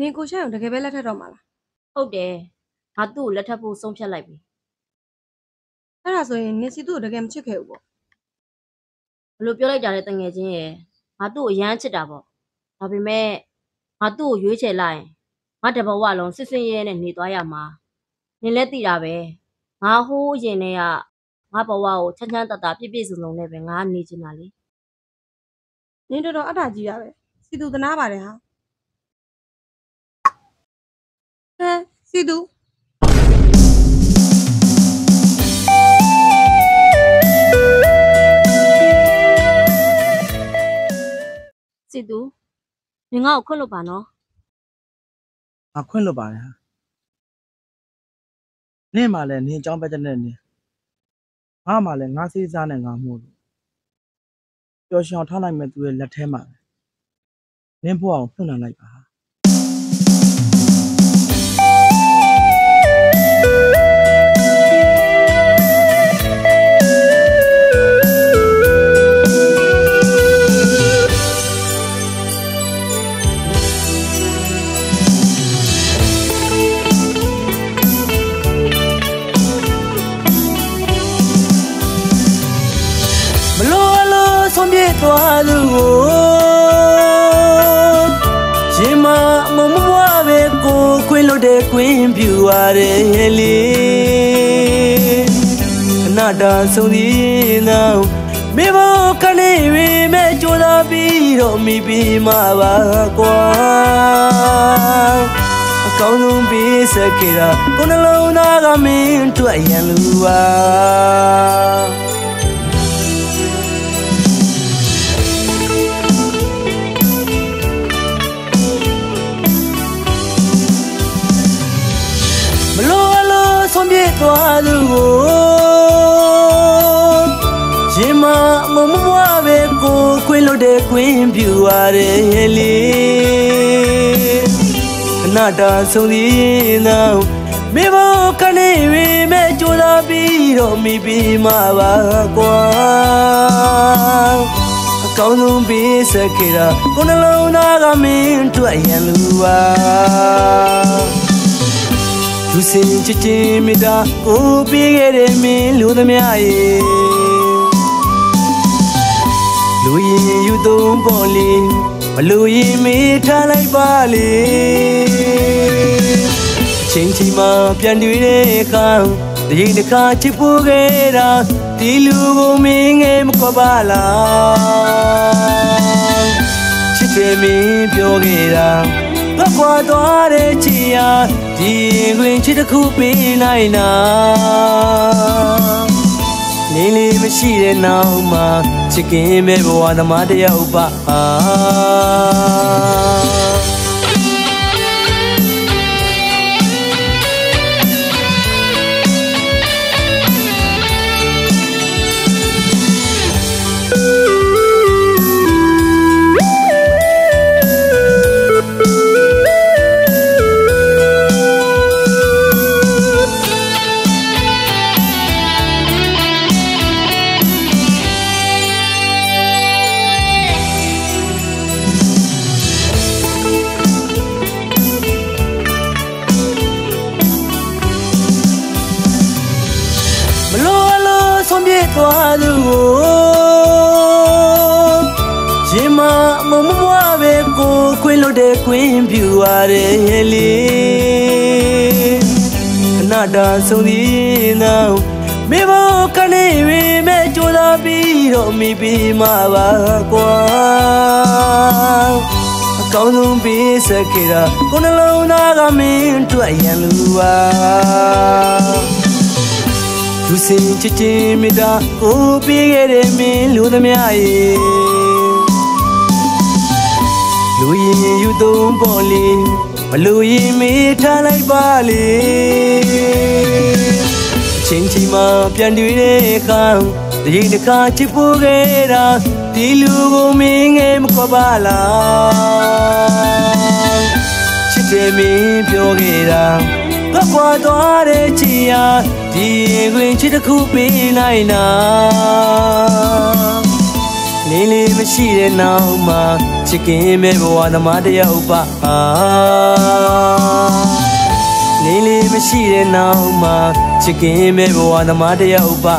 နေကိုရှက်အောင်တကယ်ပဲလက်ထပ်တော့မှာလားဟုတ်တယ်ငါသူ့ကိုလက်ထပ်ဖို့ဆုံးဖြတ်လိုက်ပြီအဲ့ဒါဆိုရင်နေစီသူ့ကိုတကယ်မချစ်ခဲ့ဘူးပေါ့ဘလို့ပြောလိုက်ကြတဲ့တငယ်ချင်းရဲ့ငါသူ့ကိုရမ်းချစ်တာပေါ့ဒါပေမဲ့ငါသူ့ကိုရွေးချယ်လိုက်ရင်ငါတဘဝလုံးစစ်စစ်ရဲနဲ့နေသွားရမှာနင်လည်းသိတာပဲငါဟိုးအရင်နဲ့ကငါဘဝကိုချမ်းချမ်းသာသာပြည့်ပြည့်စုံစုံနဲ့ပဲငါနေချင်တာလေနင်တော်တော်အတားကြီးရပဲစီသူသနာပါတယ်ဟာစီသူစီသူနင်ငါ့ကိုခွင့်လို့ပါနော်ငါခွင့်လို့ပါတယ်ဟာနင့်မှလည်းနင်အကြောင်းပဲတဲ့နဲ့နင်ငါမှလည်းငါစိတ်စားနဲ့ငါမှုလို့ပျော်ရွှင်အောင်ထားနိုင်မဲ့သူရဲ့လက်ထဲမှာနင်းဘဝကိုနှုတ်နှံလိုက်ပါသွားသူကိုရှင်မမမွားပဲကိုခွင့်လို့တဲ့ခွင့်ပြူရတယ်လေခဏတာဆုံးသေးတော့မိဘကနေရီမဲ့ကြိုးစားပြီးတော့မိပြီးမှာပါကွာအကောင်းဆုံးပြီးစခဲ့တာကိုနှလုံးသားကမင်းတွေ့ရန်လူပါသွားသူကိုရှင်မမမွားပဲကိုခွင့်လို့တဲ့ခွင့်ပြူရတယ်လေခဏတာဆုံးသေးတော့မိဘကနေရီမဲ့ကြိုးစားပြီးတော့မိပြီးမှာပါကွာအကောင်းဆုံးပြီးစခဲ့တာကိုနှလုံးသားကမင်းတွေ့ရန်လူပါလူစင်ချစ်ချင်းမိတာကိုပြေးခဲ့တဲ့မင်းလူသမျှရဲ့လူရင်ယူသုံးပေါ်လေမလူရင်မေးထားလိုက်ပါလေအချိန်ချိန်မှာပြန်တွေ့တဲ့အခါတရင်တစ်ခါချစ်ဖို့ခဲ့တာဒီလူကိုမင်းငယ်မခွပါလားချစ်တယ်မင်းပြောခဲ့တာကွာသွားတဲ့ချီယာဒီတွင်ချစ်တစ်ခုပေးနိုင်နာနေလေးမရှိတဲ့နောက်မှာချစ်ခင်ပဲဘဝသမားတယောက်ပါသွားသူကိုရှင်မမမွားပဲကိုခွင့်လို့တဲ့ခွင့်ပြူရတယ်လေခဏတာဆုံးသေးတော့မိဘကနေရီမဲ့ကြိုးစားပြီးတော့မိပြီးမှာပါကွာအကောင်းဆုံးပြီးစခဲ့တာကိုနှလုံးသားကမင်းတွေ့ရန်လူပါလူစင်ချစ်ချင်းမိတာကိုပြေးခဲ့တဲ့မင်းလူသမျှရဲ့လူရင်ယူသုံးပေါ်လေမလူရင်မေးထားလိုက်ပါလေအချိန်ချိန်မှာပြန်တွေ့တဲ့အခါတရင်တစ်ခါချစ်ဖို့ခဲ့တာဒီလူကိုမင်းငယ်မခွပါလားချစ်တယ်မင်းပြောခဲ့တာကွာသွားတဲ့ချီယာဒီတွင်ချစ်တစ်ခုပေးနိုင်နာလေးလေးမ မရှိတဲ့နောက်မှာချစ်ခင်မဲ့ဘဝသမားတယောက်ပါနေလေးမရှိတဲ့နောက်မှာချစ်ခင်မဲ့ဘဝသမားတယောက်ပါ